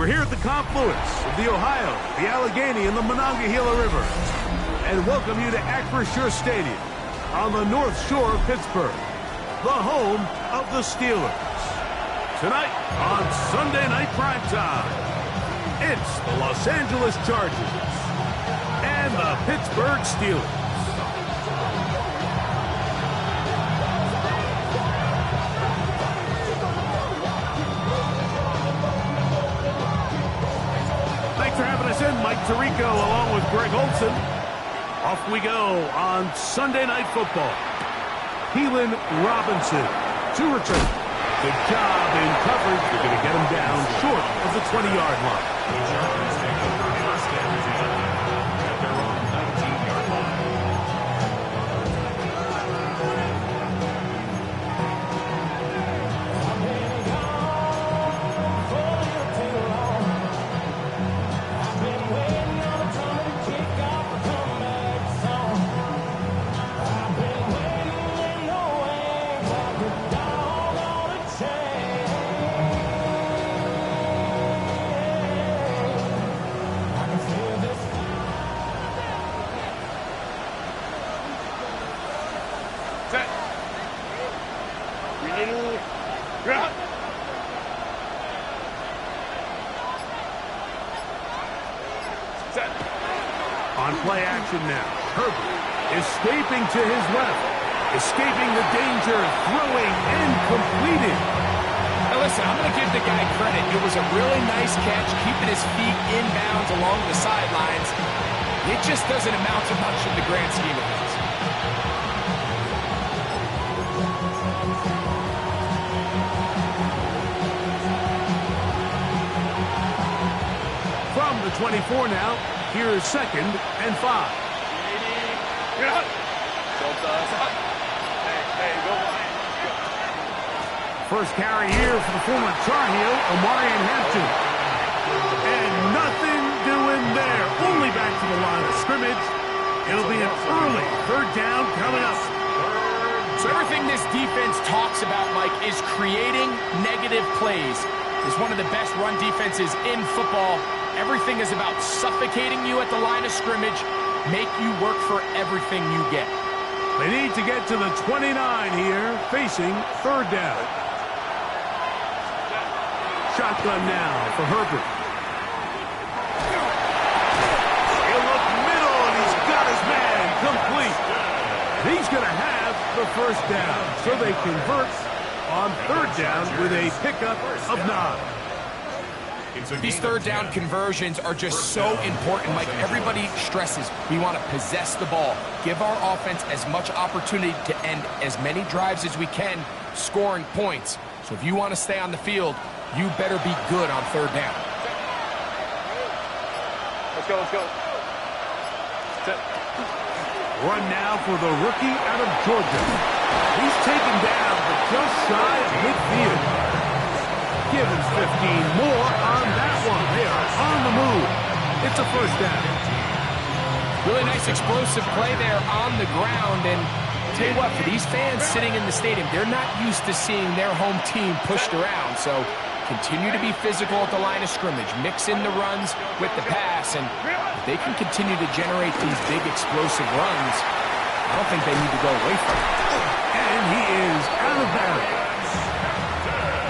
We're here at the confluence of the Ohio, the Allegheny, and the Monongahela River, and welcome you to Acrisure Stadium on the North Shore of Pittsburgh, the home of the Steelers. Tonight on Sunday Night Primetime, it's the Los Angeles Chargers and the Pittsburgh Steelers. Thanks for having us in, Mike Tirico, along with Greg Olson. Off we go on Sunday Night Football. Keelan Robinson to return. Good job in coverage. They're going to get him down short of the 20-yard line. On play action now, Herbert escaping to his left, escaping the danger, throwing and completing. Now listen, I'm going to give the guy credit. It was a really nice catch, keeping his feet inbounds along the sidelines. It just doesn't amount to much in the grand scheme of things. From the 24 now, here's 2nd and 5. First carry here for the former Tar Heel, Omarion Hampton. And nothing doing there. Only back to the line of scrimmage. It'll be an early 3rd down coming up. So everything this defense talks about, Mike, is creating negative plays. It's one of the best run defenses in football. Everything is about suffocating you at the line of scrimmage, make you work for everything you get. They need to get to the 29 here, facing 3rd down. Shotgun now for Herbert. He'll look middle, and he's got his man complete. He's going to have the 1st down, so they convert on 3rd down with a pickup of 9. These 3rd down conversions are just so important. Like everybody stresses, we want to possess the ball, give our offense as much opportunity to end as many drives as we can, scoring points. So if you want to stay on the field, you better be good on 3rd down. Let's go, let's go. Run now for the rookie out of Georgia. He's taken down, but just shy of midfield. Give him 15 more on that one. They are on the move. It's a 1st down. Really nice explosive play there on the ground. And tell you what, for these fans sitting in the stadium, they're not used to seeing their home team pushed around. So continue to be physical at the line of scrimmage. Mix in the runs with the pass. And if they can continue to generate these big explosive runs, I don't think they need to go away from it. And he is out of bounds.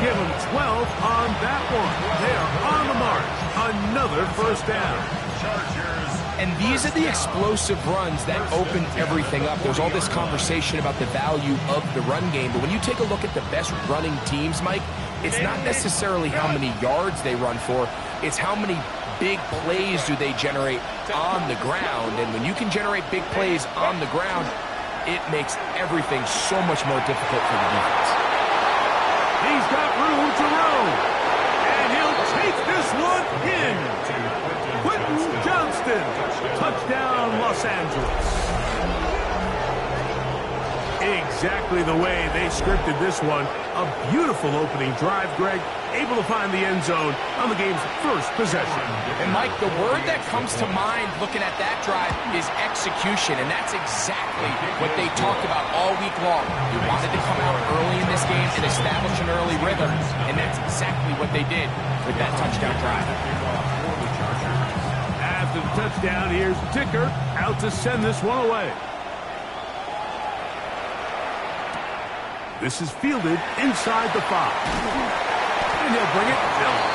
Give him 12 on that one. They are on the march. Another 1st down. And these are the explosive runs that open everything up. There's all this conversation about the value of the run game, but when you take a look at the best running teams, Mike, it's not necessarily how many yards they run for, it's how many big plays do they generate on the ground. And when you can generate big plays on the ground, it makes everything so much more difficult for the defense. He's got room to roam. And he'll take this one in. Quentin Johnston. Touchdown, Los Angeles. Exactly the way they scripted this one. A beautiful opening drive, Greg. able to find the end zone on the game's first possession. And Mike, the word that comes to mind looking at that drive is execution, and that's exactly what they talked about all week long. They wanted to come out early in this game and establish an early rhythm, and that's exactly what they did with that touchdown drive. After the touchdown, here's Dicker out to send this one away. This is fielded inside the 5. And he'll bring it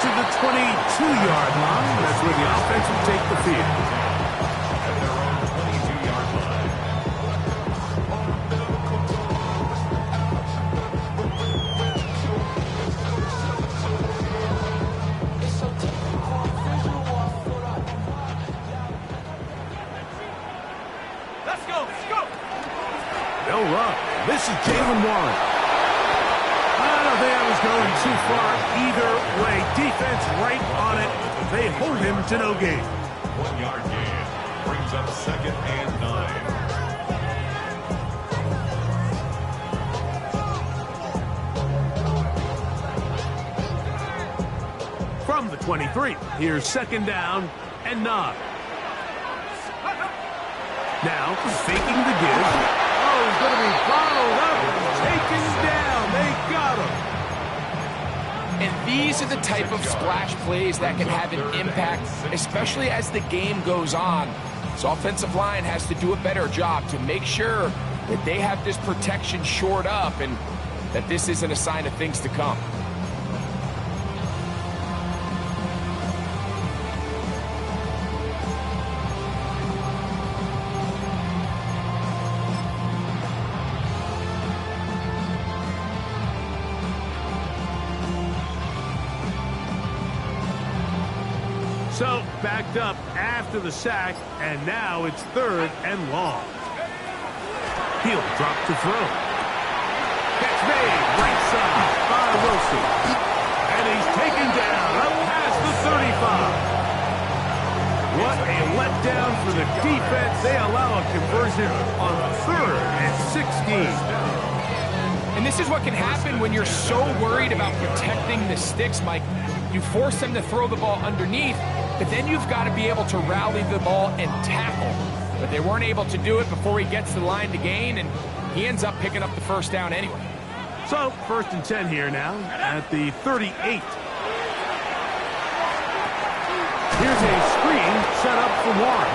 to the 22-yard line. That's where the offense will take the field. At their own 22-yard line. Let's go, let's go. They'll run. This is Jalen Warren. I don't think I was going too far either way. Defense right on it. They hold him to no gain. 1-yard gain. Brings up 2nd and 9. From the 23, here's 2nd down and 9. Now, faking the give. Oh, he's going to be followed up. Taken down. They got him. And these are the type of splash plays that can have an impact, especially as the game goes on. So offensive line has to do a better job to make sure that they have this protection shored up and that this isn't a sign of things to come. So, backed up after the sack, and now it's 3rd and long. He'll drop to throw. Catch made, right side by Wilson. And he's taken down up past the 35. What a letdown for the defense. They allow a conversion on 3rd and 16. And this is what can happen when you're so worried about protecting the sticks, Mike. You force them to throw the ball underneath, but then you've got to be able to rally the ball and tackle. But they weren't able to do it before he gets to the line to gain, and he ends up picking up the 1st down anyway. So, 1st and 10 here now at the 38. Here's a screen set up for Warren.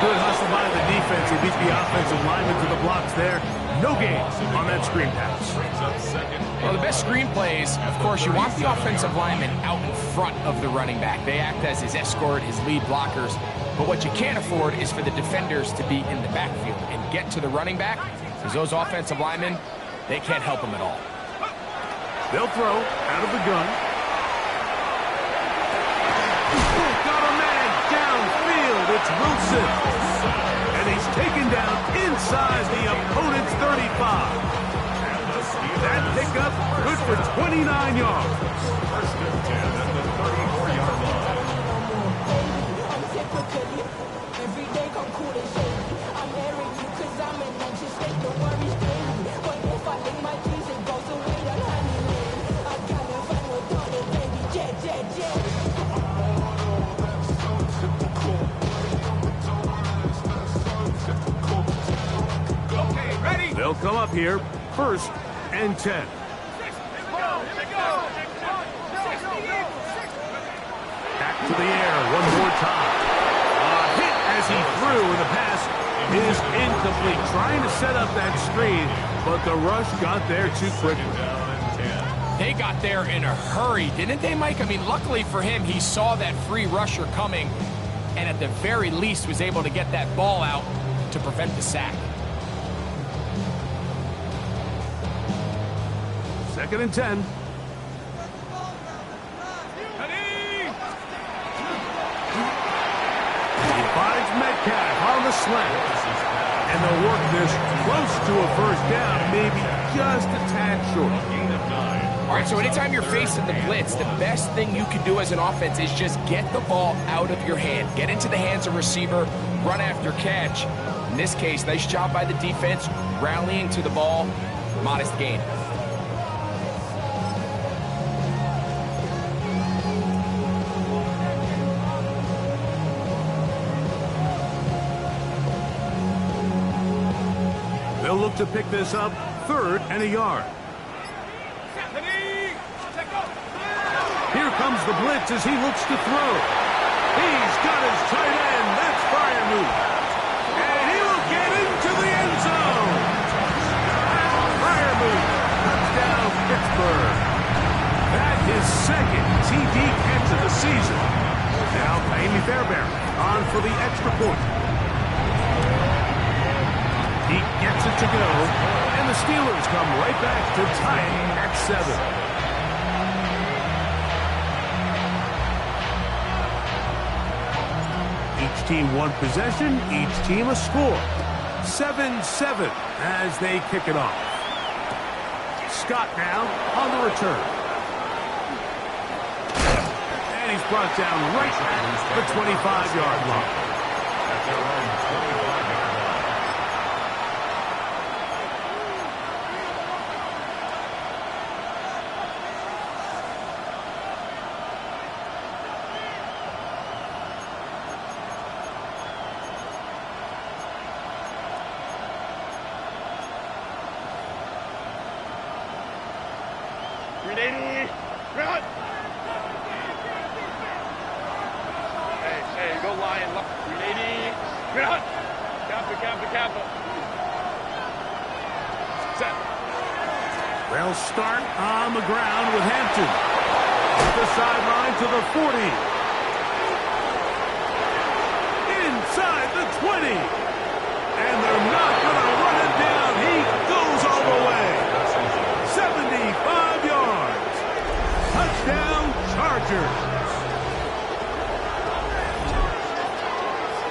Good hustle by the defense. He beat the offensive lineman to the blocks there. No gains on that screen pass. Well, the best screen plays, of course, you want the offensive lineman out in front of the running back. They act as his escort, his lead blockers. But what you can't afford is for the defenders to be in the backfield and get to the running back, because those offensive linemen, they can't help him at all. They'll throw out of the gun. Got a man downfield. It's Wilson. And he's taken down inside the opponent's 35. That pickup good for 29 yards. 1st and 10 at the 34-yard line. They'll come up here, 1st and 10. Back to the air one more time. A hit as he threw, and the pass is incomplete. Trying to set up that screen, but the rush got there too quickly. They got there in a hurry, didn't they, Mike? I mean, luckily for him, he saw that free rusher coming, and at the very least was able to get that ball out to prevent the sack. 2nd and 10. He finds Metcalf on the slant. And they'll work this close to a 1st down, maybe just a tad short. All right, so anytime you're facing the blitz, the best thing you can do as an offense is just get the ball out of your hand. Get into the hands of receiver, run after catch. In this case, nice job by the defense, rallying to the ball, modest gain. They'll look to pick this up, 3rd and a yard. Here comes the blitz as he looks to throw. He's got his tight end. That's Fryermuth. And he will get into the end zone. That's Fryermuth. Touchdown, Pittsburgh. That's his 2nd TD catch of the season. Now, Amy Fairbairn on for the extra point. He gets it to go, and the Steelers come right back to tie it at 7. Each team one possession, each team a score. 7-7 as they kick it off. Scott now on the return. And he's brought down right at the 25-yard line. At their own 25-yard line. They'll start on the ground with Hampton. At the sideline to the 40. Inside the 20. And they're not going to run it down. He goes all the way. 75 yards. Touchdown, Chargers.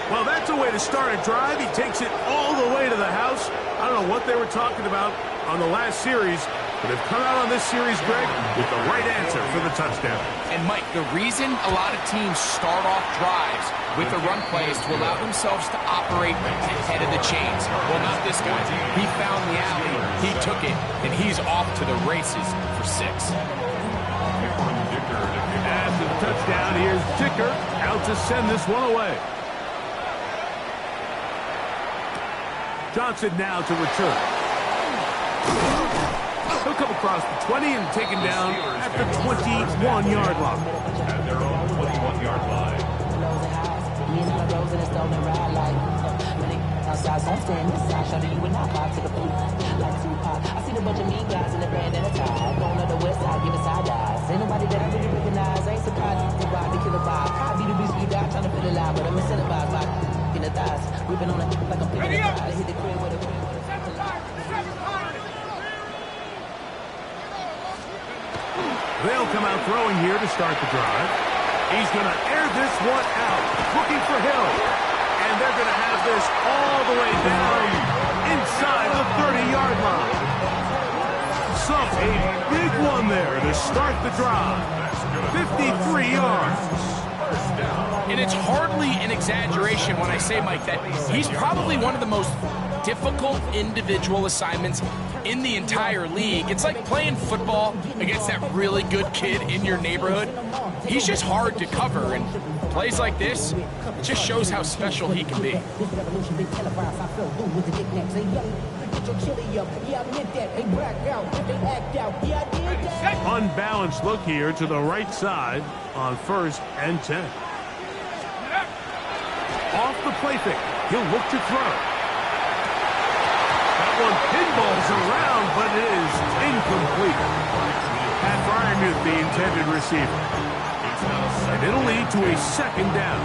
Well, that's a way to start a drive. He takes it all the way to the house. I don't know what they were talking about on the last series, but have come out on this series, Greg, with the right answer for the touchdown. And, Mike, the reason a lot of teams start off drives with the run play is to allow themselves to operate ahead of the chains. Well, not this guy. He found the alley, he took it, and he's off to the races for 6. After the touchdown, here's Dicker out to send this one away. Johnson now to return. He'll come across the 20 and taken down at the 21-yard line. At their own 21-yard line. Outside, so I'm staying inside. Shout you and I vibe to the booth. Like Tupac. I see the bunch of mean guys in the band and a tie. Going on the west side, giving side eyes. Ain't nobody that I really recognize. I ain't surprised. They ride the killer vibe. I be the beast we die, trying to feel alive, but I'm incentivized by in the thighs. We've been on it like I'm picking the thighs. Hit the crib with a crib. They'll come out throwing here to start the drive. He's going to air this one out, looking for Hill. And they're going to have this all the way down inside the 30-yard line. So a big one there to start the drive. 53 yards. And it's hardly an exaggeration when I say, Mike, that he's probably one of the most difficult individual assignments in the entire league. It's like playing football against that really good kid in your neighborhood. He's just hard to cover, and plays like this, it just shows how special he can be. Unbalanced look here to the right side on 1st and 10. Off the play fake, he'll look to throw. That one pinballs around, but it is incomplete. Pat Fryermuth, the intended receiver. And it'll lead to a 2nd down.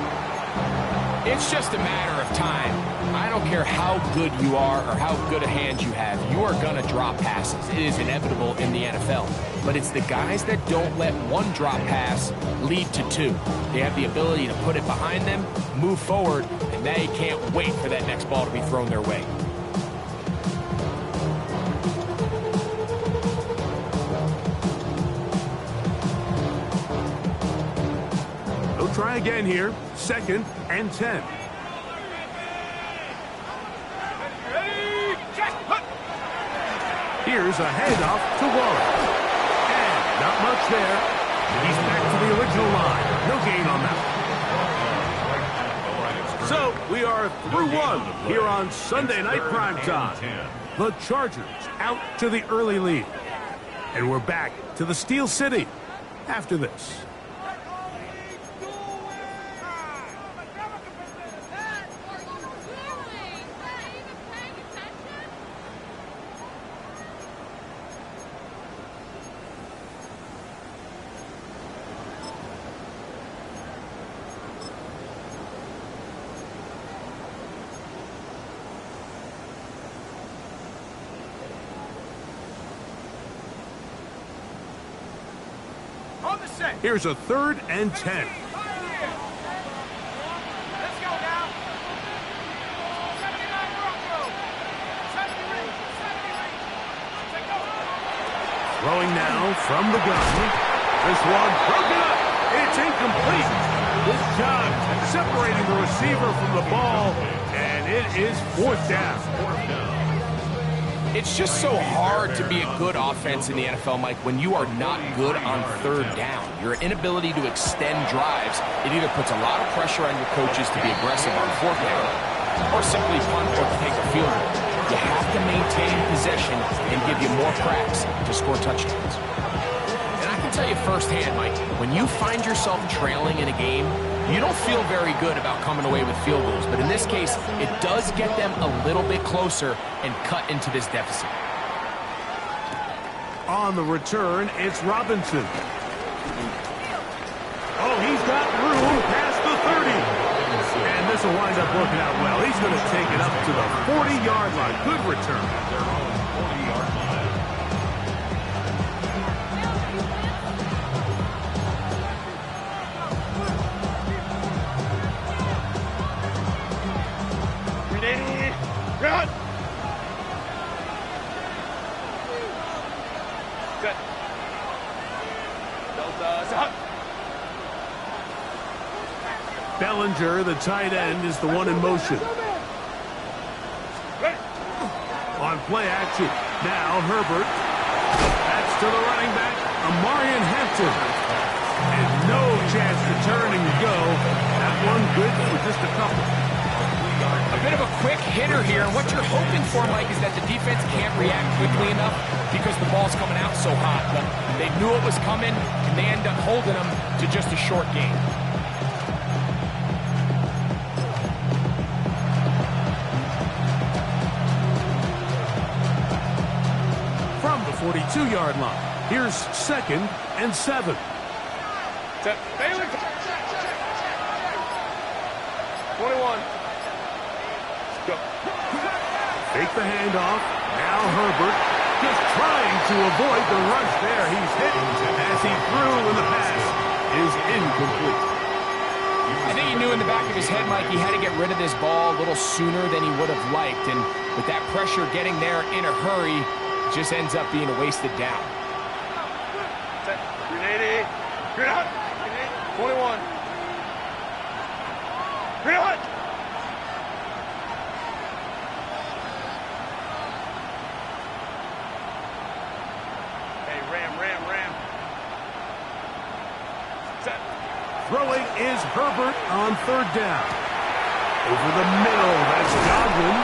It's just a matter of time. I don't care how good you are or how good a hand you have. You are going to drop passes. It is inevitable in the NFL. But it's the guys that don't let one drop pass lead to 2. They have the ability to put it behind them, move forward, and they can't wait for that next ball to be thrown their way. They'll try again here. 2nd and 10. Here's a handoff to Warren. And not much there. He's back to the original line. No gain on that. So We are through one here on Sunday Night Primetime. The Chargers out to the early lead. And we're back to the Steel City after this. Here's a 3rd and 10. Let's go now. 79 Bronco. 70 range. 70 range. Take over. Throwing now from the gun. This one broken up. It's incomplete. Good job separating the receiver from the ball, and it is 4th down. It's just so hard to be a good offense in the NFL, Mike, when you are not good on 3rd down. Your inability to extend drives, it either puts a lot of pressure on your coaches to be aggressive on 4th down or simply punt or take a field goal. You have to maintain possession and give you more cracks to score touchdowns. And I can tell you firsthand, Mike, when you find yourself trailing in a game, you don't feel very good about coming away with field goals. But in this case, it does get them a little bit closer and cut into this deficit. On the return, it's Robinson. Oh, he's got room past the 30. And this will wind up working out well. He's going to take it up to the 40-yard line. Good return. Run. Good. Delta's up. Bellinger, the tight end, is the one in motion. On play action. Now Herbert. That's to the running back, Amarian Hampton. And no chance to turn and go. That one good for just a couple. A bit of a quick hitter here. What you're hoping for, Mike, is that the defense can't react quickly enough because the ball's coming out so hot. But they knew it was coming, and they end up holding them to just a short game. From the 42-yard line, here's 2nd and 7. Bailey. 21. Go. Fake the handoff. Now Herbert just trying to avoid the rush there. He's hit as he threw when the pass is incomplete. I think he knew in the back of his head, Mike, he had to get rid of this ball a little sooner than he would have liked. And with that pressure getting there in a hurry, it just ends up being a wasted down. Grenade. Grenade. 21. Grenade. Throwing is Herbert on 3rd down. Over the middle, that's Godwin.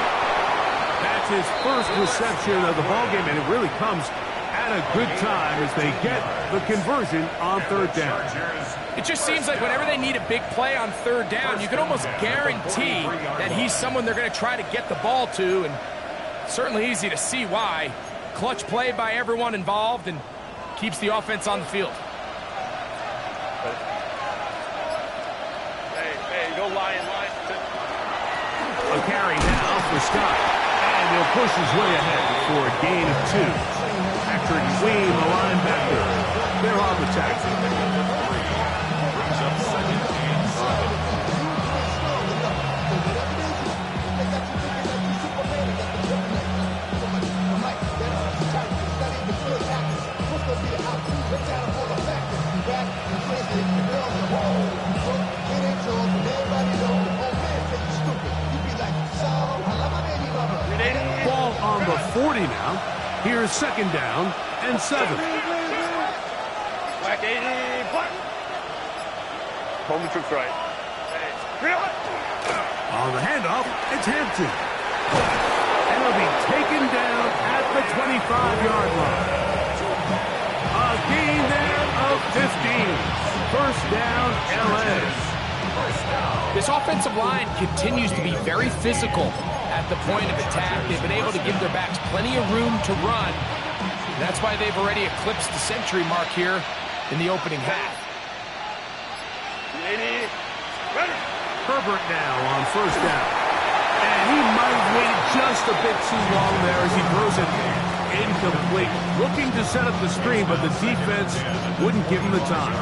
That's his first reception of the ballgame, and it really comes at a good time as they get the conversion on 3rd down. It just seems like whenever they need a big play on 3rd down, you can almost guarantee that he's someone they're going to try to get the ball to, and certainly easy to see why. Clutch play by everyone involved and keeps the offense on the field. Hey, go line. A carry now for Scott. And he'll push his way ahead for a gain of 2. Patrick Queen, the linebacker. They're on the tackle. Brings up 2nd and 7. Ball on the 40 now. Here's 2nd down and 7. Whack 80, block. Home the troops right. Hey, On the handoff, it's Hampton. And he'll be taken down at the 25-yard line. A gain there of 15. First down, LA. This offensive line continues to be very physical at the point of attack. They've been able to give their backs plenty of room to run. That's why they've already eclipsed the century mark here in the opening half. Herbert now on first down. And he might have waited just a bit too long there as he throws it incomplete. Looking to set up the screen, but the defense wouldn't give him the time.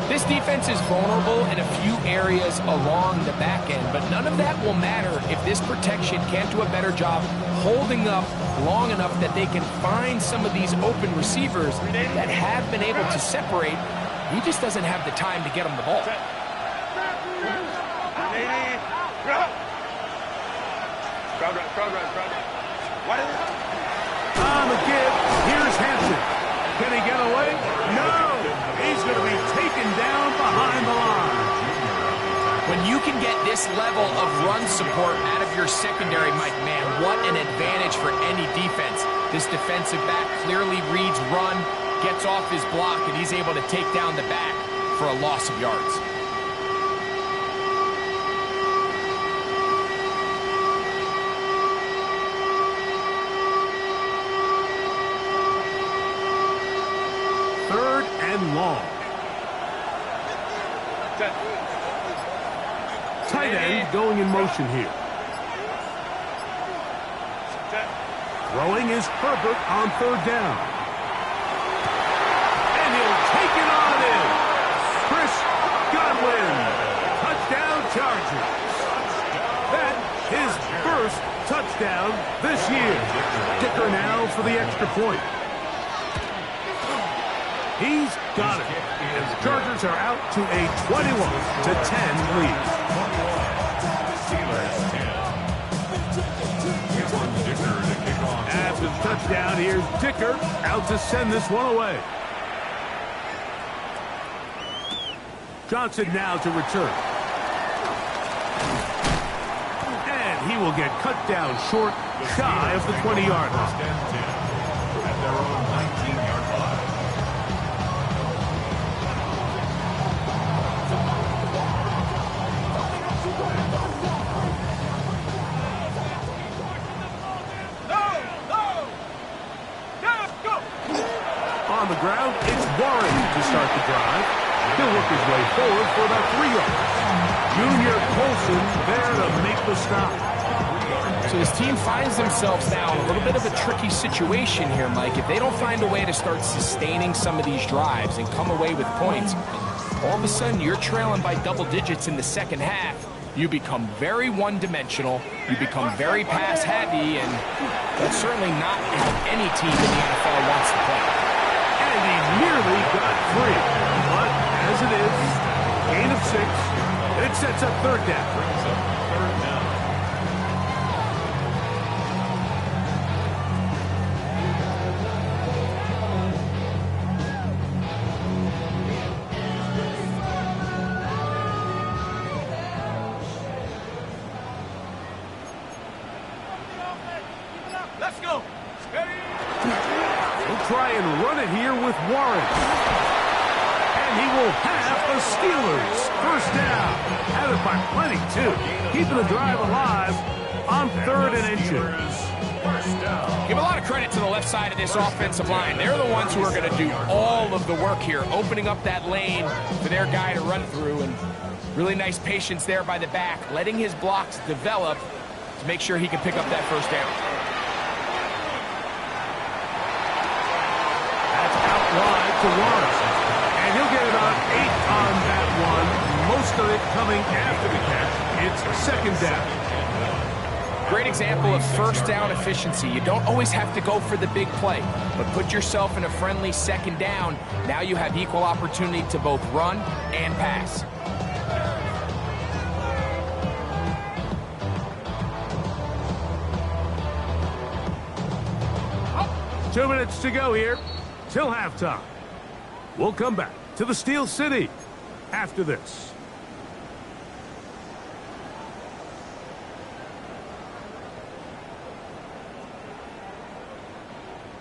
This defense is vulnerable in a few areas along the back end, but none of that will matter if this protection can't do a better job holding up long enough that they can find some of these open receivers that have been able to separate. He just doesn't have the time to get them the ball. On the give, here's Hampton. Can he get away? No! He's going to be taken down behind the line. When you can get this level of run support out of your secondary, Mike, man, what an advantage for any defense. This defensive back clearly reads run, gets off his block, and he's able to take down the back for a loss of yards. Third and long. Tight end going in motion here. Throwing is Herbert on third down. And he'll take it on in. Chris Godwin. Touchdown Chargers. That his first touchdown this year. Kicker now for the extra point. He's got it. And the Chargers are out to a 21-10 lead. After the touchdown, here's Dicker out to send this one away. Johnson now to return. And he will get cut down short, shy of the 20-yard line. At their own 19-yard line. On the ground, it's Warren to start the drive. He'll work his way forward for about 3 yards. Junior Colson there to make the stop. So this team finds themselves now in a little bit of a tricky situation here, Mike. If they don't find a way to start sustaining some of these drives and come away with points, all of a sudden you're trailing by double digits in the second half. You become very one-dimensional. You become very pass-heavy, and that's certainly not how any team in the NFL wants to play. And he nearly got free. But as it is, gain of 6, it sets up third down. Let's go. He'll try and run it here with Warren. And he will have the Steelers first down. Had it by plenty, too. Keeping the drive alive on third and inches. Give a lot of credit to the left side of this offensive line. They're the ones who are going to do all of the work here, opening up that lane for their guy to run through. And really nice patience there by the back, letting his blocks develop to make sure he can pick up that first down. Wide to Warren. And he'll get about 8 on that one. Most of it coming after the catch. It's second down. Great example of first down efficiency. You don't always have to go for the big play, but put yourself in a friendly second down. Now you have equal opportunity to both run and pass. Oh, 2 minutes to go here till halftime. We'll come back to the Steel City after this.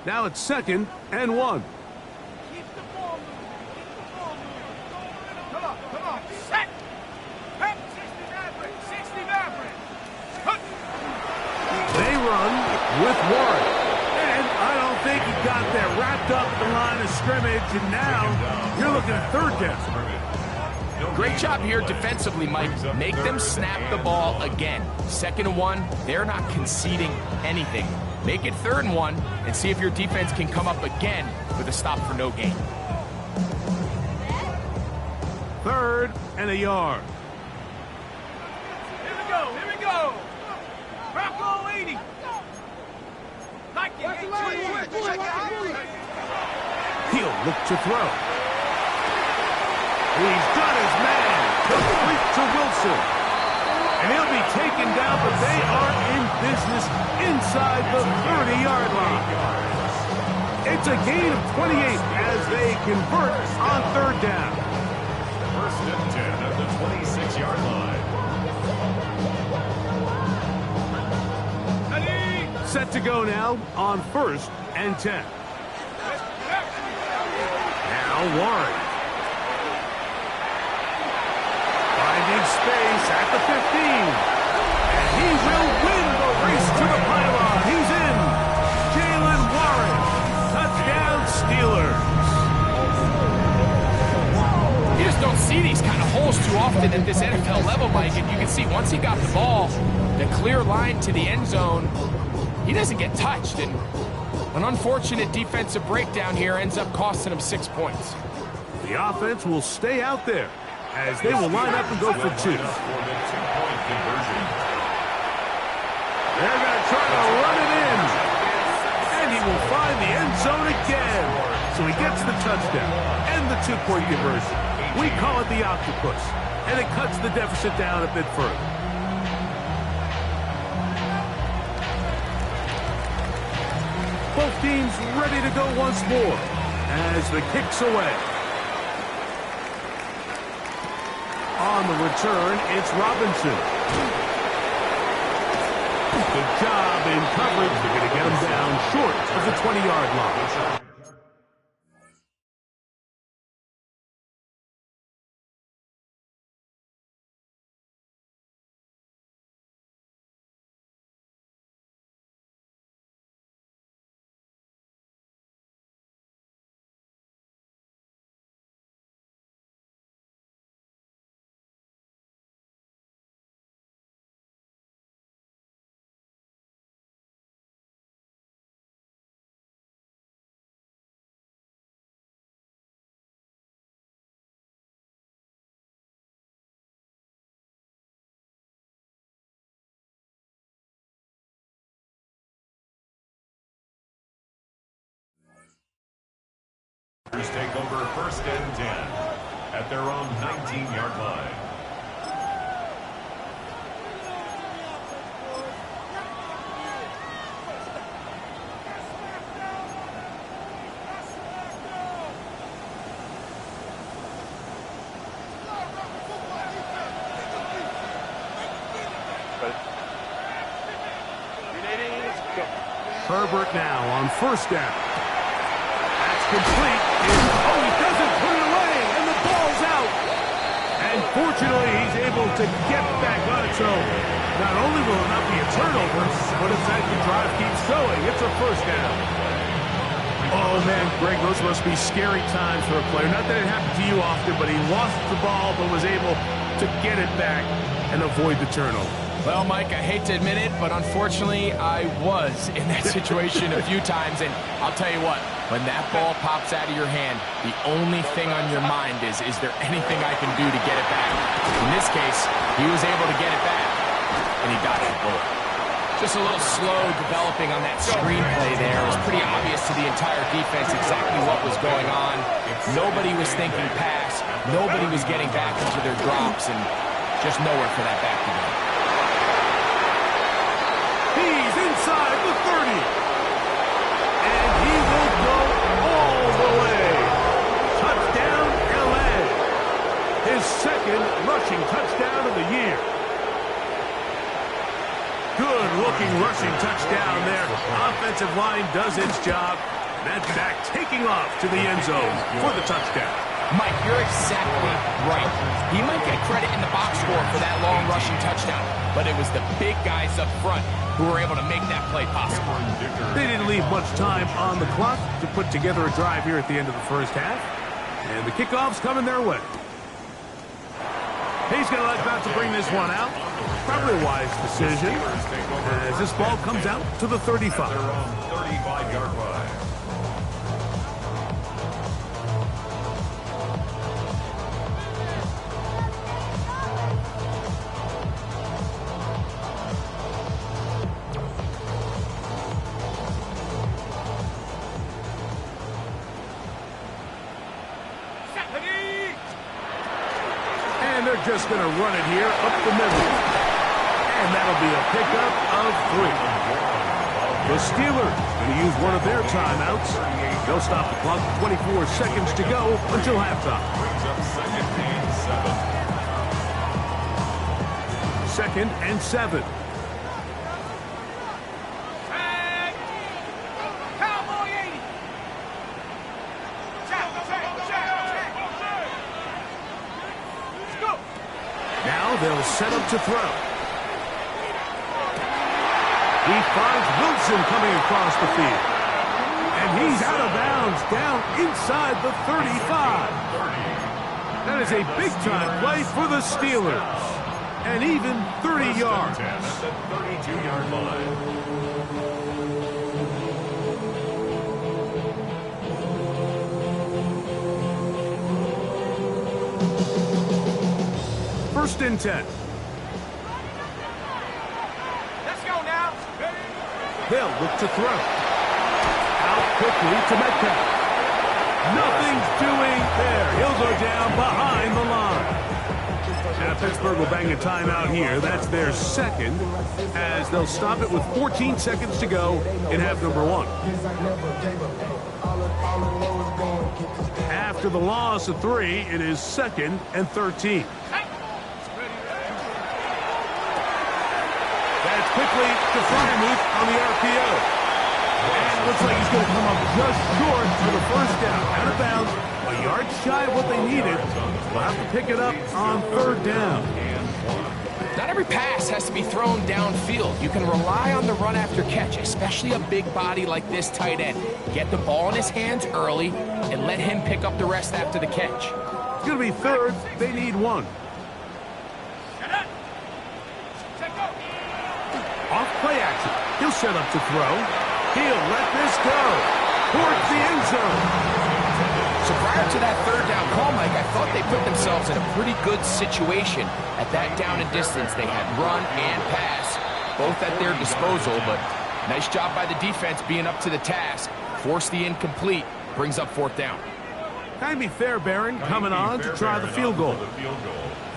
Now it's 2nd and 1. Keep the ball moving. Keep the ball moving. Come on. Set. Hit. 60 Maverick. 60 Maverick. Hut. They run with Warren. And I don't think he got that wrapped up the line of scrimmage. And now you're looking at 3rd down. Great job here defensively, Mike. Make them snap the ball again. 2nd and 1, they're not conceding anything. Make it 3rd and 1 and see if your defense can come up again with a stop for no gain. 3rd and a yard. Here we go. Bronco 80. He'll look to throw. He's got his man. Complete to Wilson. And he'll be taken down, but they are in business inside the 30-yard line. It's a gain of 28 as they convert on 3rd down. 1st and 10 at the 26-yard line. Set to go now on 1st and 10. Now Warren. Finding space at the 15. And he will win the race to the pylon. He's in. Jalen Warren. Touchdown Steelers. You just don't see these kind of holes too often at this NFL level, Mike. And you can see once he got the ball, the clear line to the end zone, he doesn't get touched. And an unfortunate defensive breakdown here ends up costing him 6 points. The offense will stay out there as they will line up and go for 2. For the 2-point conversion. They're going to try to run it in. And he will find the end zone again. So he gets the touchdown and the 2-point conversion. We call it the octopus. And it cuts the deficit down a bit further. Both teams ready to go once more as the kick's away. On the return, it's Robinson. Good job in coverage. They're going to get him down short of the 20-yard line. Take over 1st and 10 at their own 19-yard line. Herbert now on 1st down. That's complete. Oh, he doesn't put it away, and the ball's out. And fortunately, he's able to get back on its own. Not only will it not be a turnover, but if that drive keeps going, it's a 1st down. Oh, man, Greg, those must be scary times for a player. Not that it happened to you often, but he lost the ball but was able to get it back and avoid the turnover. Well, Mike, I hate to admit it, but unfortunately, I was in that situation a few times. And I'll tell you what, when that ball pops out of your hand, the only thing on your mind is there anything I can do to get it back? In this case, he was able to get it back, and he dodged the bullet. Just a little slow developing on that screenplay there. It was pretty obvious to the entire defense exactly what was going on. Nobody was thinking pass. Nobody was getting back into their drops, and just nowhere for that back to go. He's inside the 30. And he will go all the way. Touchdown, LA. His 2nd rushing touchdown of the year. Good-looking rushing touchdown there. Offensive line does its job. That back taking off to the end zone for the touchdown. Mike, you're exactly right. He might get credit in the box score for that long rushing touchdown, but it was the big guys up front who were able to make that play possible. They didn't leave much time on the clock to put together a drive here at the end of the first half. And the kickoff's coming their way. He's going to let about to bring this one out. Probably a wise decision as this ball comes out to the 35. 35-yard line. And they're just going to run it here up the middle. And that'll be a pickup of 3. The Steelers going to use one of their timeouts. They'll stop the clock with 24 seconds to go until halftime. Brings up 2nd and 7. 2nd and 7. Cowboy 80. Let's go. Now they'll set up to throw. He finds Wilson coming across the field. And he's out of bounds down inside the 35. That is a big-time play for the Steelers. And even 30 yards. At the 32-yard line. First and 10. Let's go now. They'll look to throw. Out quickly to Metcalf. Nothing's doing there. He'll go down behind the line. Now Pittsburgh will bang a timeout here. That's their second, as they'll stop it with 14 seconds to go in half number 1. After the loss of 3, it is 2nd and 13. That's quickly to Freiermuth on the RPO. And it looks like he's going to come up just short for the first down. Out of bounds, a yard shy of what they needed. We'll have to pick it up on 3rd down. Not every pass has to be thrown downfield. You can rely on the run after catch, especially a big body like this tight end. Get the ball in his hands early and let him pick up the rest after the catch. It's going to be 3rd. They need 1. Off play action. He'll set up to throw. He'll let this go towards the end zone. So prior to that 3rd down call, Mike, I thought they put themselves in a pretty good situation at that down and distance. They had run and pass, both at their disposal, but nice job by the defense being up to the task. Force the incomplete, brings up 4th down. Tymee Fairbairn coming on to try the field goal.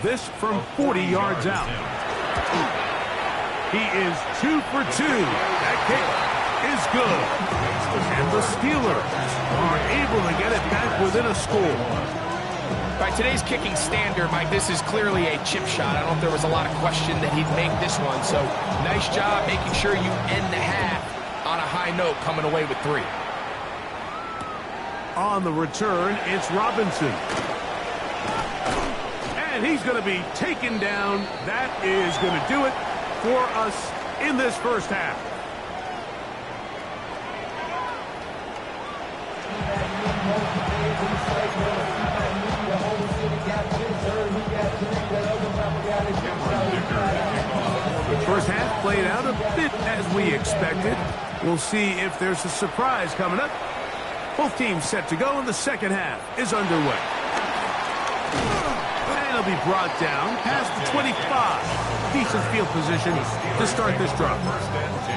This from 40 yards out. He is 2 for 2. That kick is good. And the Steelers are able to get it back within a score. By today's kicking standard, Mike, this is clearly a chip shot. I don't know if there was a lot of question that he'd make this one. So nice job making sure you end the half on a high note, coming away with 3. On the return, it's Robinson. And he's going to be taken down. That is going to do it for us in this first half. The first half played out a bit as we expected. We'll see if there's a surprise coming up. Both teams set to go, and the second half is underway. And it'll be brought down past the 25. Decent field position to start this drive. 1st and 10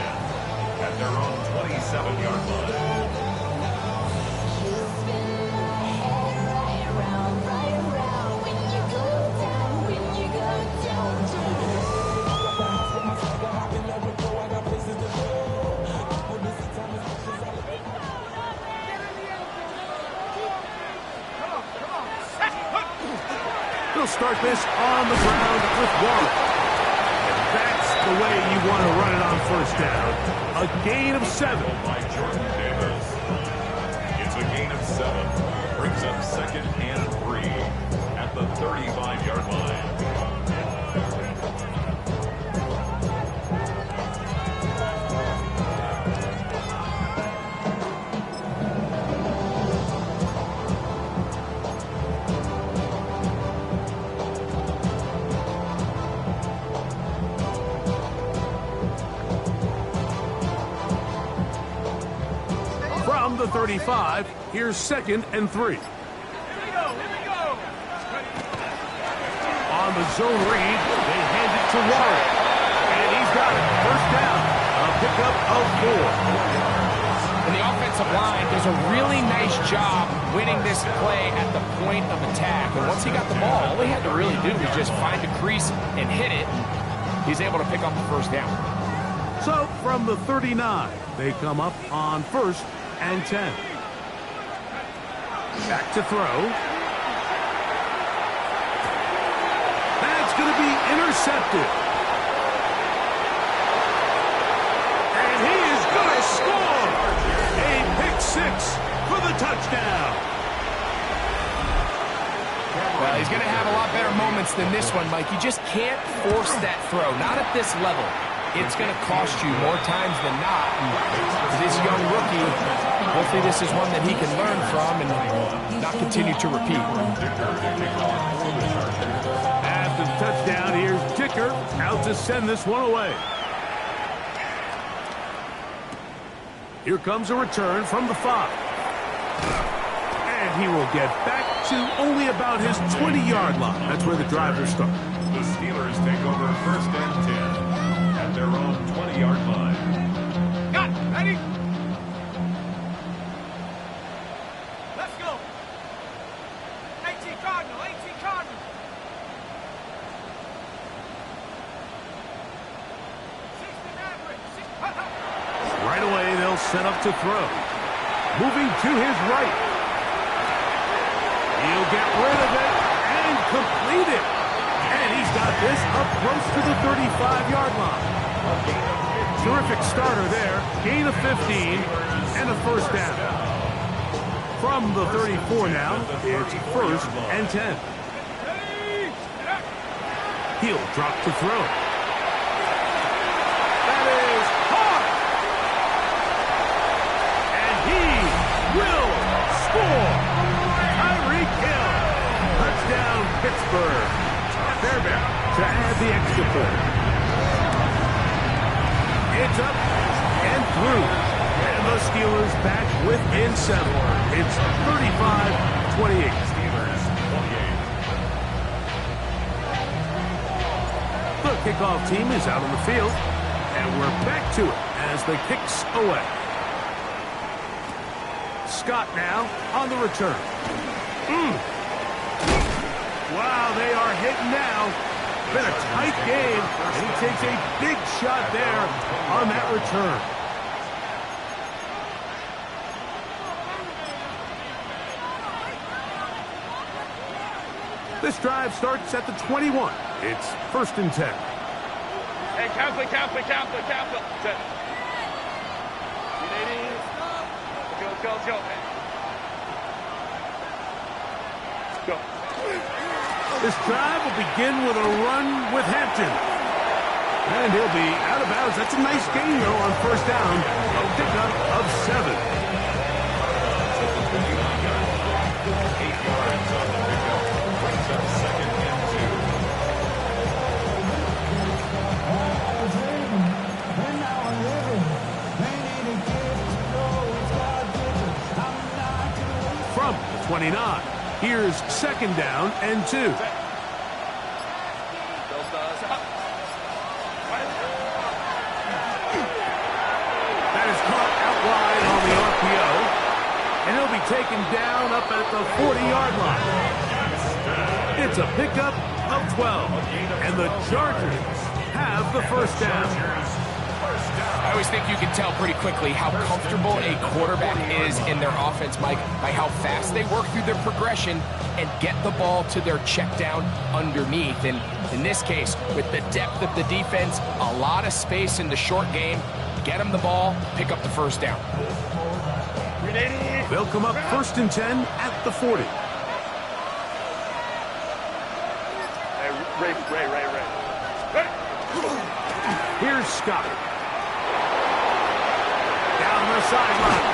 at their own 27-yard line. They'll start this on the ground with Waller. That's the way you want to run it on 1st down. A gain of 7. By Jordan Davis. brings up 2nd and 3 at the 35-yard line. From the 35, here's 2nd and 3. Here we go. On the zone read, they hand it to Warren. And he's got it. First down. A pickup of 4. And the offensive line does a really nice job winning this play at the point of attack. And once he got the ball, all he had to really do was just find a crease and hit it. And he's able to pick up the first down. So from the 39, they come up on 1st and 10. Back to throw. That's going to be intercepted. And he is going to score. A pick 6 for the touchdown. Well, he's going to have a lot better moments than this one, Mike. You just can't force that throw, not at this level. It's going to cost you more times than not. And for this young rookie, hopefully this is one that he can learn from and not continue to repeat. After the touchdown, here's Dicker out to send this one away. Here comes a return from the 5. And he will get back to only about his 20-yard line. That's where the drive will start. The Steelers take over 1st and 10 at their own 20-yard line. Got it. Ready? Let's go. 18 Cardinal. Right away, they'll set up to throw. Moving to his right. He'll get rid of it and complete it. And he's got this up close to the 35-yard line. Terrific starter there. Gain of 15 and a first down. From the 34 now, it's 1st and 10. He'll drop to throw. That is caught. And he will score. Tyreek Hill. Touchdown, Pittsburgh. Fairbairn to add the extra point. It's up and through. And the Steelers back within 7. It's 35-28. Steelers 28. The kickoff team is out on the field. And we're back to it as the kicks away. Scott now on the return. Wow, they are hitting now. Been a tight game, and he takes a big shot there on that return. This drive starts at the 21. It's 1st and 10. Hey, carefully. Let's go. Go. This drive will begin with a run with Hampton. And he'll be out of bounds. That's a nice gain, though, on 1st down. A pickup of 7. 8 yards on the pickup. Brings up 2nd and 2. From the 29, here's 2nd down and 2. That is caught out wide on the RPO. And he'll be taken down up at the 40-yard line. It's a pickup of 12. And the Chargers have the first down. I always think you can tell pretty quickly how comfortable a quarterback is in their offense, Mike, by how fast they work through their progression and get the ball to their check down underneath. And in this case, with the depth of the defense, a lot of space in the short game, get them the ball, pick up the first down. They'll come up 1st and 10 at the 40. Ray. Here's Scott. Down the sideline.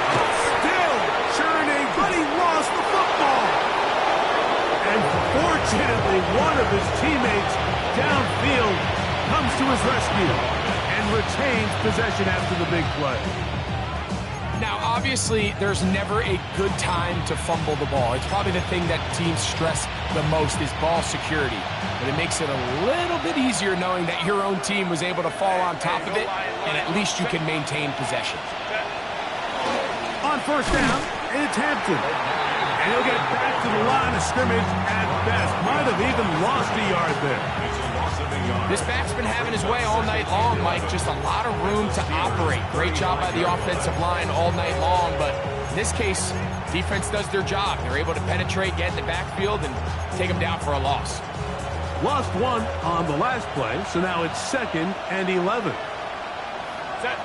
Still churning, but he lost the football. And fortunately, one of his teammates downfield comes to his rescue and retains possession after the big play. Now, obviously, there's never a good time to fumble the ball. It's probably the thing that teams stress the most is ball security. But it makes it a little bit easier knowing that your own team was able to fall on top of it, and at least you can maintain possession. On 1st down, it's Hampton. And he'll get back to the line of scrimmage at best. Might have even lost a yard there. This back's been having his way all night long, Mike. Just a lot of room to operate. Great job by the offensive line all night long, but in this case, defense does their job. They're able to penetrate, get in the backfield, and take them down for a loss. Lost one on the last play, so now it's 2nd and 11. Set.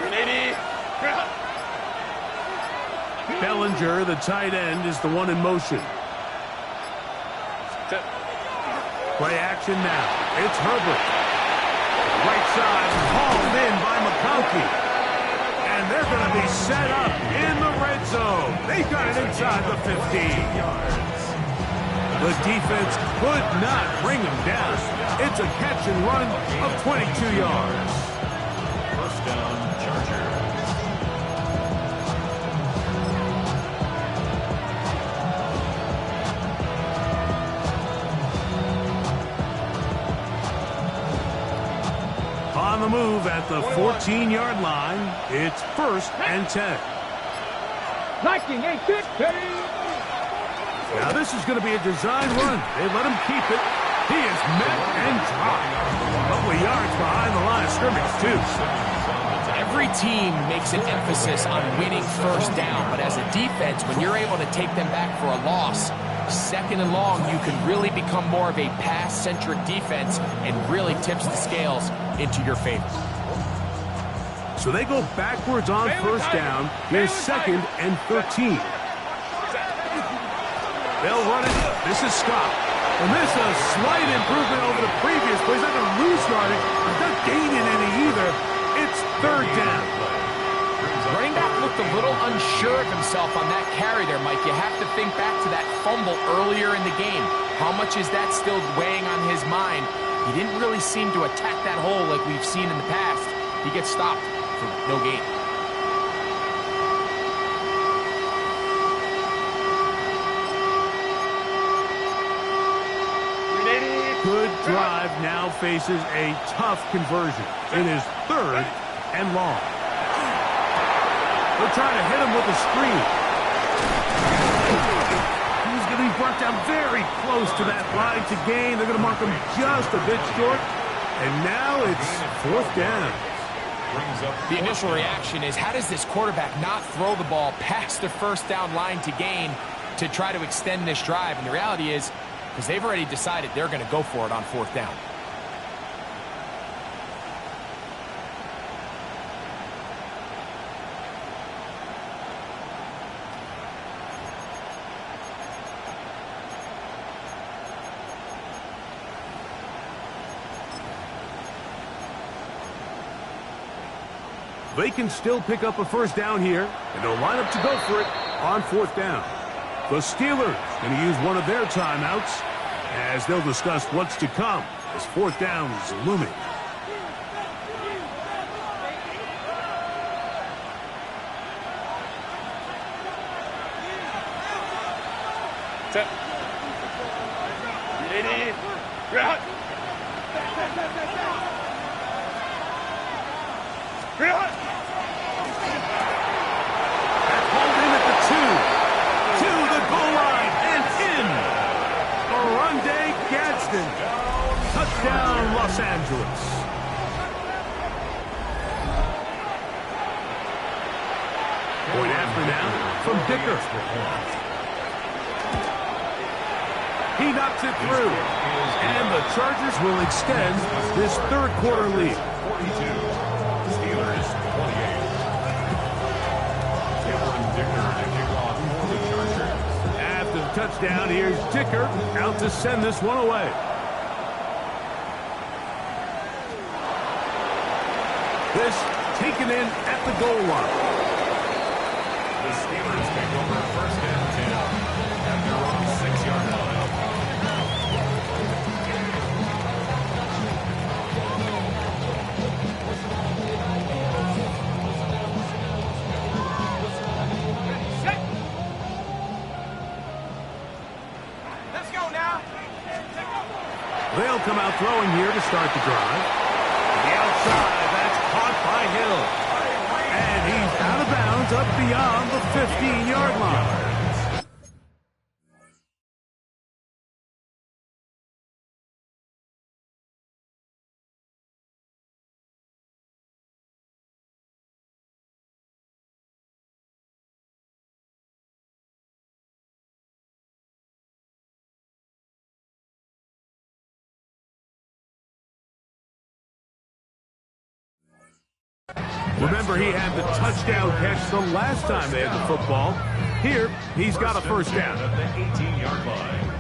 380. Bellinger, the tight end, is the one in motion. Set. Play action now. It's Herbert. Right side, hauled in by McConkey. And they're going to be set up in the red zone. They got it inside the 15. The defense could not bring him down. It's a catch and run of 22 yards. 1st down, Chargers. On the move at the 14-yard line, it's 1st and 10. Now this is going to be a design run. They let him keep it. He is met and dropped. A couple of yards behind the line of scrimmage, too. Every team makes an emphasis on winning 1st down, but as a defense, when you're able to take them back for a loss, 2nd and long, you can really become more of a pass-centric defense and really tips the scales into your favor. So they go backwards on 1st down. Here's 2nd and 13. They'll run it. This is Scott. And this is a slight improvement over the previous play. He's not going to lose yardage. He's not gaining any either. It's 3rd down. Running back looked a little unsure of himself on that carry there, Mike. You have to think back to that fumble earlier in the game. How much is that still weighing on his mind? He didn't really seem to attack that hole like we've seen in the past. He gets stopped for no gain. Good drive now faces a tough conversion. It is 3rd and long. They're trying to hit him with a screen. He's going to be brought down very close to that line to gain. They're going to mark him just a bit short. And now it's 4th down. The initial reaction is, how does this quarterback not throw the ball past the 1st down line to gain to try to extend this drive? And the reality is, because they've already decided they're going to go for it on 4th down. They can still pick up a 1st down here, and they'll line up to go for it on 4th down. The Steelers going to use one of their timeouts as they'll discuss what's to come as 4th down is looming. Set. 380. Ground. Ground. That's pulled in at the 2. To the goal line and in. Oronde Gadsden. Touchdown, Los Angeles. Point after now from Dicker. He knocks it through. And the Chargers will extend this 3rd quarter lead. 42. Steelers 28. touchdown. Here's Dicker out to send this one away. This taken in at the goal line. The Steelers take over first and 10 at their own 6-yard line. Set. Let's go now. They'll come out throwing here to start the drive. The outside, that's caught by Hill. And he's out of bounds up beyond the 15-yard line. Remember, he had the touchdown catch the last time they had the football. Here, he's got a first down. At the 18-yard line.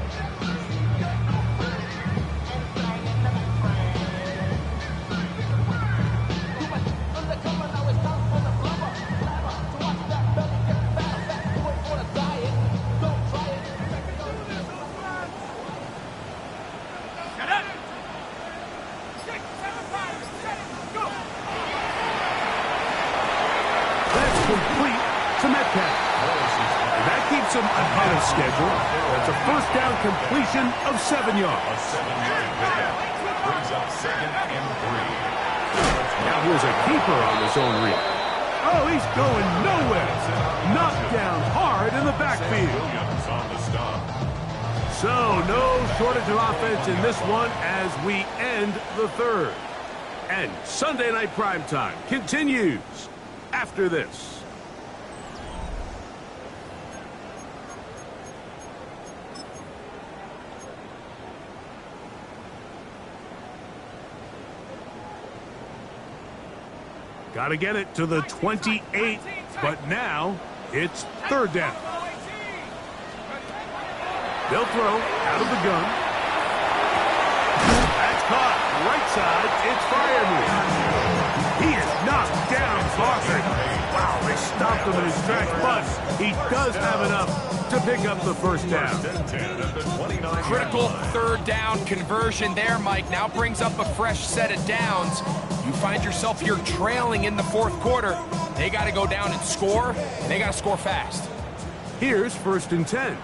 Get up. 6, 7, 5, 7, go. That's complete to Metcalf. That keeps him ahead of schedule. That's a first down completion of 7 yards. A 7-yard pickup brings up second and 3. Now here's a keeper on his own read. Oh, he's going nowhere. Knocked down hard in the backfield. Williams on the stop. So no shortage of offense in this one as we end the third. And Sunday Night Primetime continues after this. Got to get it to the 28, but now it's third down. They'll throw out of the gun. That's caught. Right side, it's Freiermuth. He is knocked down hard. Wow, they stopped him in his tracks, but he does have enough to pick up the first down. Critical third down conversion there, Mike. Now brings up a fresh set of downs. You find yourself here trailing in the fourth quarter. They got to go down and score, and they got to score fast. Here's first and 10.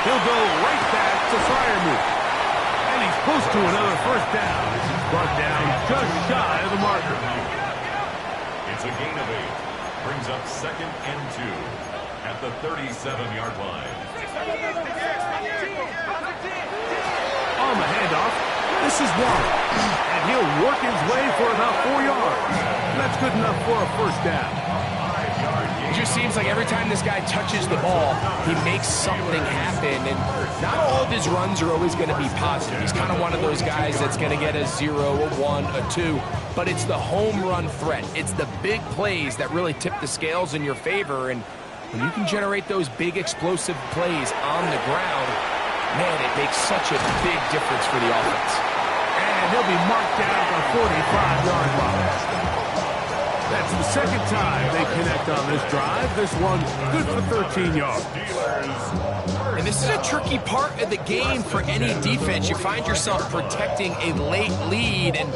He'll go right back to Freiermuth. And he's close to another first down. He's brought down just shy of the marker. It's a gain of 8. Brings up second and 2 at the 37-yard line. On the handoff, this is Waller. And he'll work his way for about 4 yards. That's good enough for a first down. It just seems like every time this guy touches the ball, he makes something happen. And not all of his runs are always going to be positive. He's kind of one of those guys that's going to get a 0, a 1, a 2. But it's the home run threat. It's the big plays that really tip the scales in your favor. And when you can generate those big explosive plays on the ground, man, it makes such a big difference for the offense. And he'll be marked down at the 45-yard line. That's the second time they connect on this drive. This one good for 13 yards. And this is a tricky part of the game for any defense. You find yourself protecting a late lead, and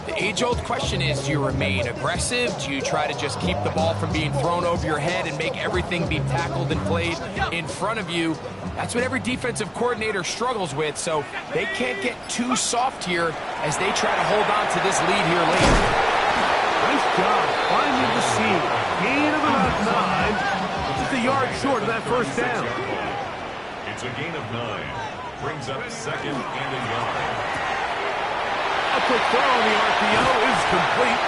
the age-old question is, do you remain aggressive? Do you try to just keep the ball from being thrown over your head and make everything be tackled and played in front of you? That's what every defensive coordinator struggles with, so they can't get too soft here as they try to hold on to this lead here late. Nice job finding the seam. Gain of about 9. Just a yard short of that first down. It's a gain of 9. Brings up second and a yard. A quick throw on the RPO is complete.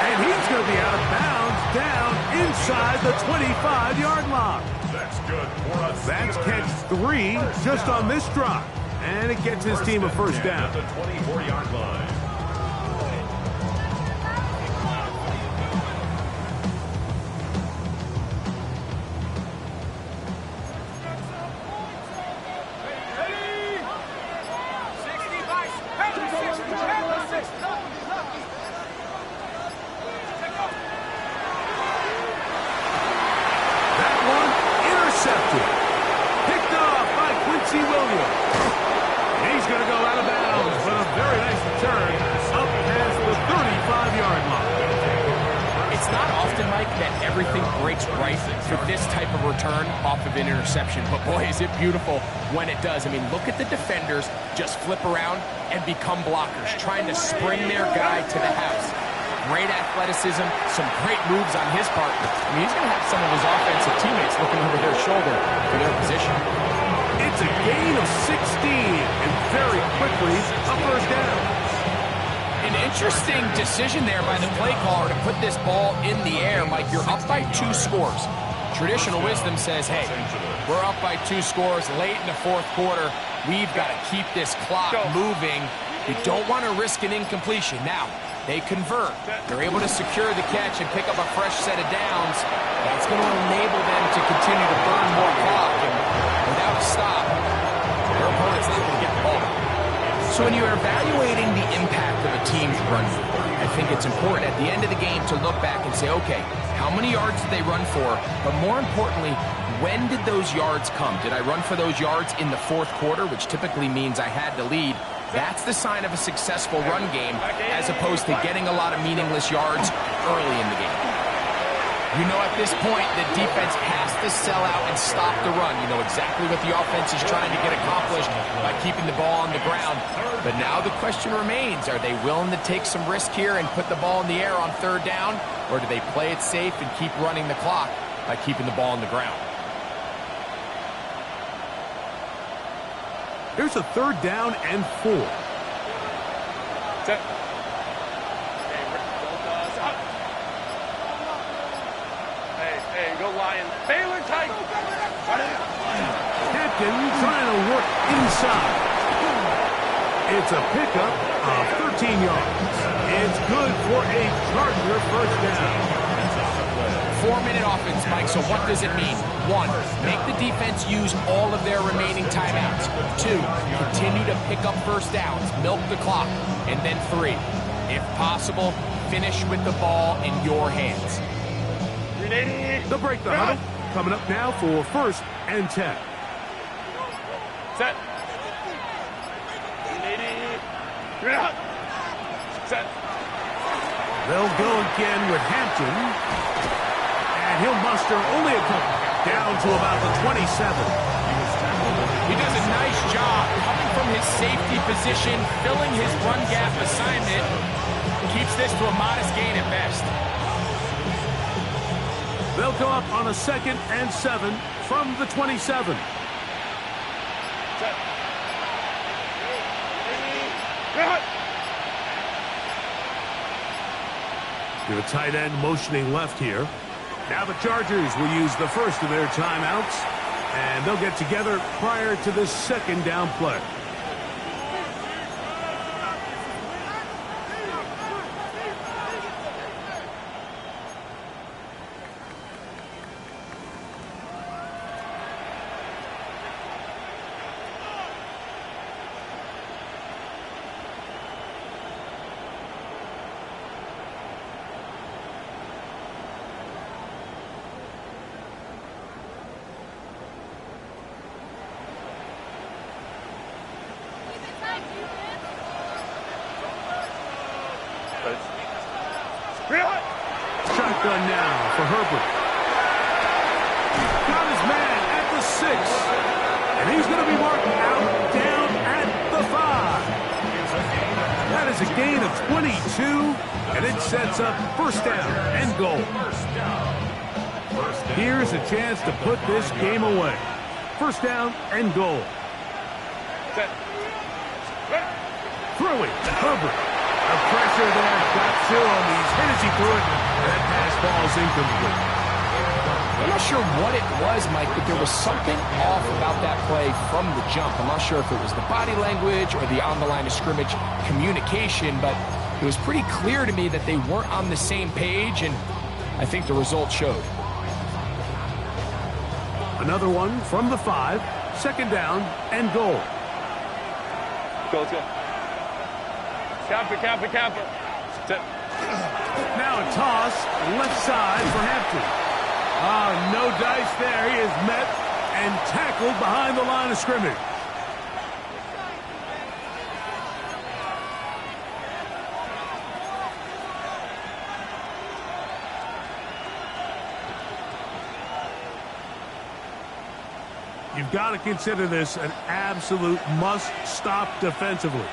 And he's going to be out of bounds down inside the 25-yard line. That's good for us. That's catch 3 just on this drive. And it gets his team a first down. At the 24-yard line. everything breaks right for this type of return off of an interception. But boy, is it beautiful when it does. I mean, look at the defenders just flip around and become blockers, trying to spring their guy to the house. Great athleticism, some great moves on his part. I mean, he's going to have some of his offensive teammates looking over their shoulder for their position. It's a gain of 16, and very quickly, a first down. An interesting decision there by the play caller to put this ball in the air. Mike, you're up by 2 scores. Traditional wisdom says, hey, we're up by 2 scores late in the fourth quarter. We've got to keep this clock moving. You don't want to risk an incompletion. Now, they convert. They're able to secure the catch and pick up a fresh set of downs. That's going to enable them to continue to burn more clock. And without a stop, their opponent's not going to get the ball. So when you're evaluating the impact of a team's run, I think it's important at the end of the game to look back and say, okay, how many yards did they run for? But more importantly, when did those yards come? Did I run for those yards in the fourth quarter, which typically means I had to lead? That's the sign of a successful run game, as opposed to getting a lot of meaningless yards early in the game. You know at this point, the defense has to sell out and stop the run. You know exactly what the offense is trying to get accomplished by keeping the ball on the ground. But now the question remains, are they willing to take some risk here and put the ball in the air on third down? Or do they play it safe and keep running the clock by keeping the ball on the ground? Here's a third down and 4. Set. Hey, go Lions. Baylor tight. Captain trying to work inside. It's a pickup of 13 yards. It's good for a Charger first down. 4-minute offense, Mike, so what does it mean? 1, make the defense use all of their remaining timeouts. 2, continue to pick up first downs, milk the clock. And then 3, if possible, finish with the ball in your hands. They'll break the huddle. Coming up now for first and 10. Set. Set. They'll go again with Hampton. And he'll muster only a couple. Down to about the 27. He does a nice job coming from his safety position, filling his run gap assignment. Keeps this to a modest gain at best. They'll go up on a 2nd and 7 from the 27. The tight end motioning left here. Now the Chargers will use the first of their timeouts, and they'll get together prior to the second down play. Shotgun now for Herbert. Got his man at the 6. And he's going to be marked out down at the 5. That is a gain of 22. And it sets up first down and goal. Here's a chance to put this game away. First down and goal. Throwing Herbert. The pressure there got to him. He's hit as he threw it. That pass ball is incomplete. I'm not sure what it was, Mike, but there was something off about that play from the jump. I'm not sure if it was the body language or the on-the-line of scrimmage communication, but it was pretty clear to me that they weren't on the same page, and I think the result showed. Another one from the 5. Second down and goal. Let's go. Camper. Now a toss left side for Hampton. No dice there. He is met and tackled behind the line of scrimmage. You've got to consider this an absolute must-stop defensively.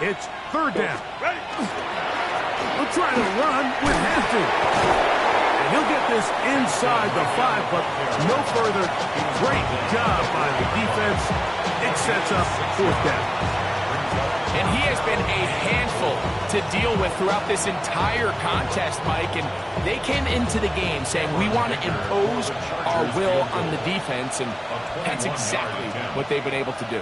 It's third down. We'll try to run with Hampton. And he'll get this inside the 5, but no further. Great job by the defense. It sets up fourth down. And he has been a handful to deal with throughout this entire contest, Mike. And they came into the game saying, we want to impose our will on the defense. And that's exactly what they've been able to do.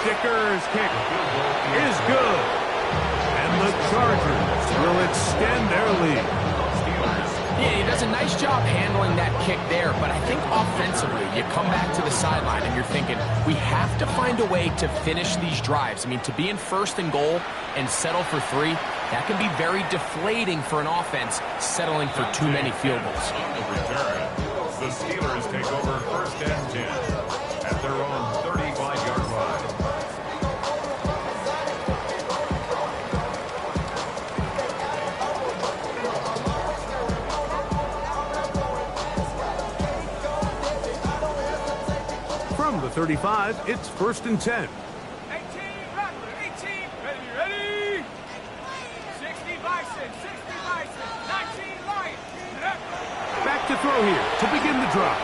Kicker's kick is good. And the Chargers will extend their lead. Yeah, he does a nice job handling that kick there, but I think offensively, you come back to the sideline and you're thinking, we have to find a way to finish these drives. I mean, to be in first and goal and settle for 3, that can be very deflating for an offense settling for too many field goals. The Steelers take over first and 10 at their own 35-yard line. From the 35, it's first and 10. 18, backward, 18. Ready? 60 Bison, 19 Lions. Back to throw here to begin the drive.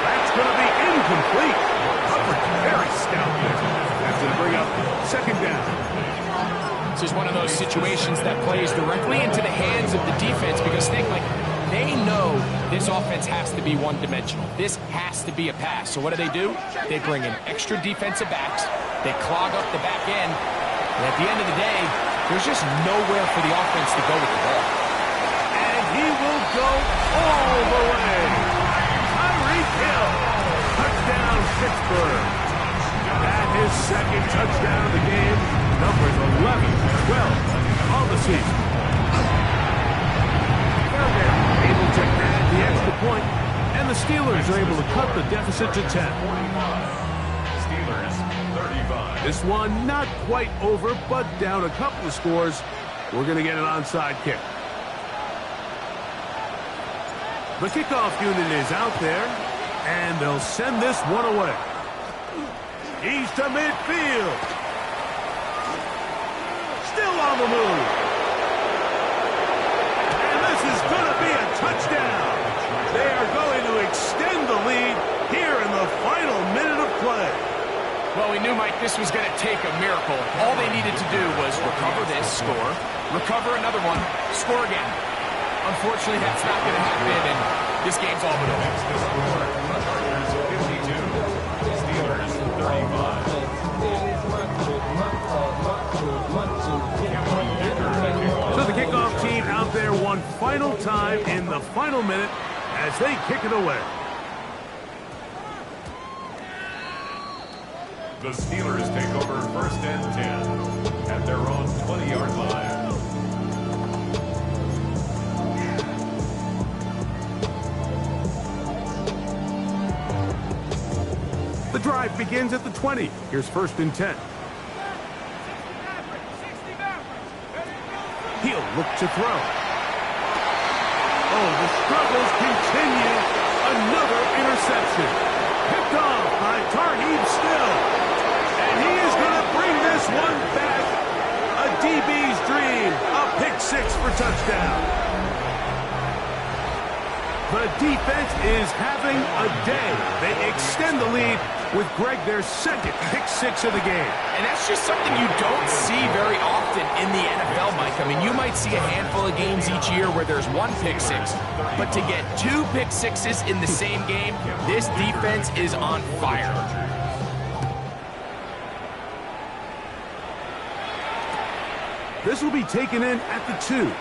That's going to be incomplete. Coverage very stout there. That's going to bring up second down. This is one of those situations that plays directly into the hands of the defense because they know this offense has to be one-dimensional. This has to be a pass. So what do? They bring in extra defensive backs. They clog up the back end. And at the end of the day, there's just nowhere for the offense to go with the ball. And he will go all the way. Tyreek Hill. Touchdown, Pittsburgh. At his second touchdown of the game, numbers 11, 12 on the season. Able to add the extra point, and the Steelers are able to cut the deficit to 10. Steelers 35. This one not quite over, but down a couple of scores. We're going to get an onside kick. The kickoff unit is out there, and they'll send this one away. He's to midfield. Still on the move. Is going to be a touchdown. They are going to extend the lead here in the final minute of play. Well, we knew, Mike, this was going to take a miracle. All they needed to do was recover this, score, recover another one, score again. Unfortunately, that's not going to happen, and this game's all but over. The score, Chargers 52, Steelers 35. So the kickoff team out there one final time in the final minute as they kick it away. The Steelers take over first and 10 at their own 20-yard line. The drive begins at the 20. Here's first and 10. He'll look to throw. Oh, the struggles continue. Another interception. Picked off by Tarheeb Still. And he is going to bring this one back. A DB's dream. A pick 6 for touchdown. The defense is having a day. They extend the lead with Greg their second pick 6 of the game. And that's just something you don't see very often in the NFL, Mike. I mean, you might see a handful of games each year where there's one pick 6. But to get 2 pick 6s in the same game, this defense is on fire. This will be taken in at the 2.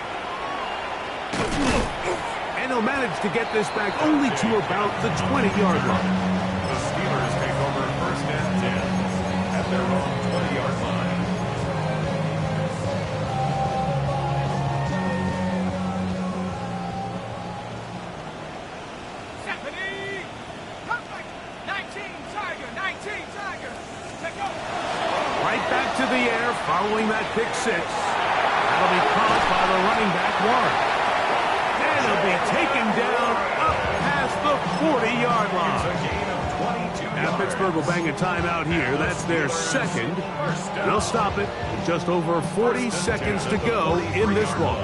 And he'll manage to get this back only to about the 20-yard line. The Steelers take over first and 10 at their own 20-yard line. Right back to the air following that pick six. That'll be caught by the running back, Warren. And he'll be taken down up past the 40-yard line. Now Pittsburgh will bang a timeout here. That's their second. They'll stop it with just over 40 seconds to go in this one.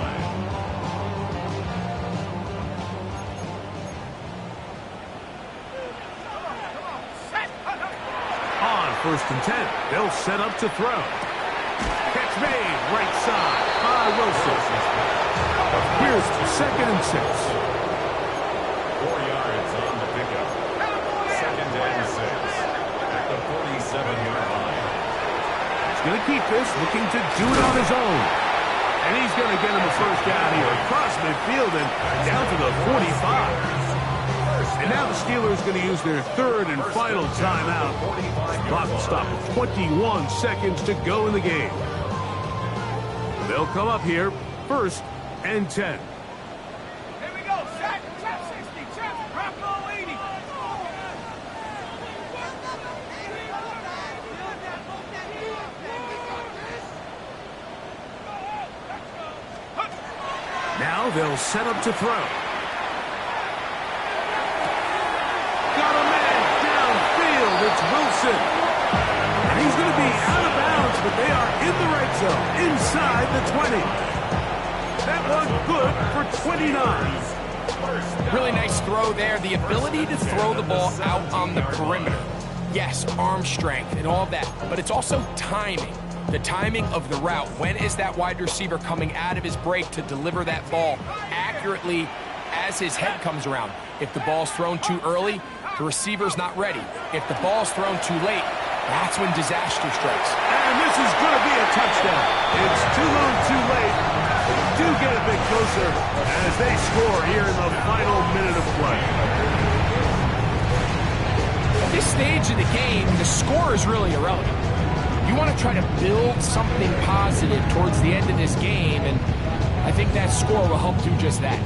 On 1st and 10, they'll set up to throw. Catch made, right side by Wilson. Here's 2nd and 6. 4 yards on the pickup. 2nd and 6 at the 47-yard line. He's going to keep this, looking to do it on his own. And he's going to get him a first down here across midfield and down to the 45. And now the Steelers going to use their 3rd and final timeout. Clock will stop with 21 seconds to go in the game. They'll come up here, 1st and 10. Here we go. Set. Set 60. Set. Drop low 80. Now they'll set up to throw. Got a man downfield. It's Wilson. And he's going to be out of bounds, but they are in the right zone, inside the 20. That one good for 29. Really nice throw there. The ability to throw the ball out on the perimeter. Yes, arm strength and all of that, but it's also timing. The timing of the route. When is that wide receiver coming out of his break to deliver that ball accurately as his head comes around? If the ball's thrown too early, the receiver's not ready. If the ball's thrown too late, that's when disaster strikes. And this is going to be a touchdown. It's too little, too late. They do get a bit closer as they score here in the final minute of play. At this stage of the game, the score is really irrelevant. You want to try to build something positive towards the end of this game, and I think that score will help do just that.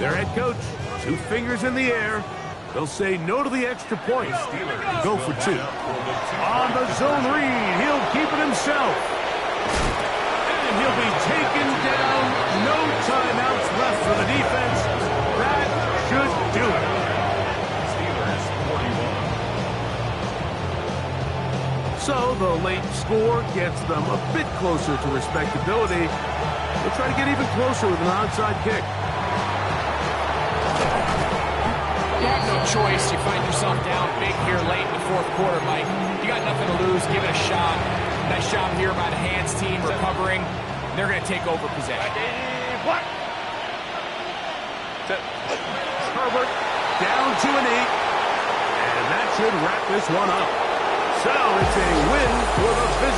Their head coach, 2 fingers in the air. They'll say no to the extra point. Go for 2. On the zone read, he'll keep it himself. And he'll be taken down. No timeouts left for the defense. That should do it. Steelers 41. So the late score gets them a bit closer to respectability. They'll try to get even closer with an onside kick. You have no choice. You find yourself down big here late in the 4th quarter, Mike. You got nothing to lose. Give it a shot. Nice job here by the hands team recovering. They're going to take over possession. What? Herbert down to a knee. And that should wrap this one up. So it's a win for the Visitors.